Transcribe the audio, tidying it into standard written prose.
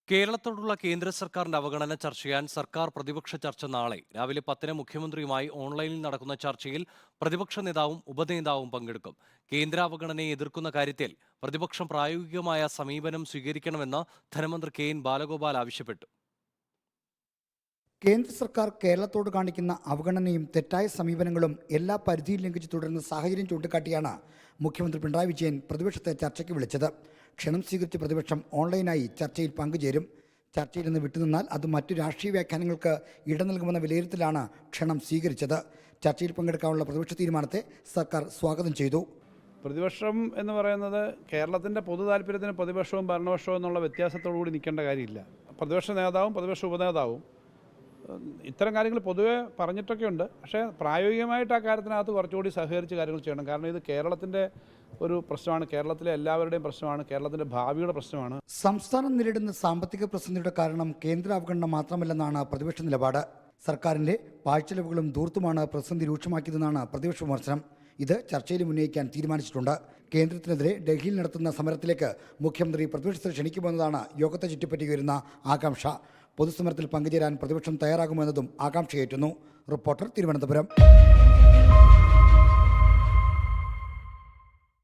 കേരളത്തോടുള്ള കേന്ദ്ര സർക്കാരിന്റെ അവഗണന ചർച്ച ചെയ്യാൻ സർക്കാർ പ്രതിപക്ഷ ചർച്ച നാളെ രാവിലെ 10-ന് മുഖ്യമന്ത്രിയുമായി ഓൺലൈനിൽ നടക്കുന്ന ചർച്ചയിൽ പ്രതിപക്ഷ നേതാവും ഉപനേതാവും പങ്കെടുക്കും. കേന്ദ്ര അവഗണനയെ എതിർക്കുന്ന കാര്യത്തിൽ പ്രതിപക്ഷം പ്രായോഗികമായ സമീപനം സ്വീകരിക്കണമെന്ന് ധനമന്ത്രി കെ.എൻ. ബാലഗോപാൽ ആവശ്യപ്പെട്ടു. കേന്ദ്ര സർക്കാർ കേരളത്തോട് കാണിക്കുന്ന അവഗണനയും തെറ്റായ സമീപനങ്ങളും എല്ലാ പരിധിയും ലംഘിച്ച് തുടരുന്ന സാഹചര്യം ചൂണ്ടിക്കാട്ടിയാണ് മുഖ്യമന്ത്രി പിണറായി വിജയൻ പ്രതിപക്ഷത്തെ ചർച്ചയ്ക്ക് വിളിച്ചത്. ക്ഷണം സ്വീകരിച്ച പ്രതിപക്ഷം ഓൺലൈനായി ചർച്ചയിൽ പങ്കുചേരും. ചർച്ചയിൽ നിന്ന് വിട്ടുനിന്നാൽ അത് മറ്റു രാഷ്ട്രീയ വ്യാഖ്യാനങ്ങൾക്ക് ഇട നൽകുമെന്ന വിലയിരുത്തലാണ് ക്ഷണം സ്വീകരിച്ചത്. ചർച്ചയിൽ പങ്കെടുക്കാനുള്ള പ്രതിപക്ഷ തീരുമാനത്തെ സർക്കാർ സ്വാഗതം ചെയ്തു. പ്രതിപക്ഷം എന്ന് പറയുന്നത് കേരളത്തിൻ്റെ പൊതു താല്പര്യത്തിന് പ്രതിപക്ഷവും ഭരണപക്ഷവും എന്നുള്ള വ്യത്യാസത്തോടു കൂടി നിൽക്കേണ്ട കാര്യമില്ല. പ്രതിപക്ഷ നേതാവും പ്രതിപക്ഷ ഉപനേതാവും ഇത്തരം കാര്യങ്ങൾ പൊതുവെ പറഞ്ഞിട്ടൊക്കെ ഉണ്ട്. പക്ഷേ പ്രായോഗികമായിട്ട് ആ കാര്യത്തിനകത്ത് കുറച്ചുകൂടി സഹകരിച്ച് കാര്യങ്ങൾ ചെയ്യണം. കാരണം ഇത് കേരളത്തിൻ്റെ ഒരു പ്രശ്നമാണ്, കേരളത്തിലെ എല്ലാവരുടെയും പ്രശ്നമാണ്, കേരളത്തിൻ്റെ ഭാവിയുടെ പ്രശ്നമാണ്. സംസ്ഥാനം നേരിടുന്ന സാമ്പത്തിക പ്രതിസന്ധിയുടെ കാരണം കേന്ദ്ര അവഗണന മാത്രമല്ലെന്നാണ് പ്രതിപക്ഷ നിലപാട്. സർക്കാരിൻ്റെ പാഴ്ചെലവുകളും ധൂർത്തുമാണ് പ്രതിസന്ധി രൂക്ഷമാക്കിയതെന്നാണ് പ്രതിപക്ഷ വിമർശനം. ഇത് ചർച്ചയിൽ ഉന്നയിക്കാൻ തീരുമാനിച്ചിട്ടുണ്ട്. കേന്ദ്രത്തിനെതിരെ ഡൽഹിയിൽ നടത്തുന്ന സമരത്തിലേക്ക് മുഖ്യമന്ത്രി പ്രതിപക്ഷത്തെ ക്ഷണിക്കുമെന്നതാണ് യോഗത്തെ ചുറ്റിപ്പറ്റി വരുന്ന ആകാംക്ഷ. പൊതുസമരത്തിൽ പങ്കുചേരാൻ പ്രതിപക്ഷം തയ്യാറാകുമെന്നതും ആകാംക്ഷയേറ്റുന്നു. റിപ്പോർട്ടർ, തിരുവനന്തപുരം.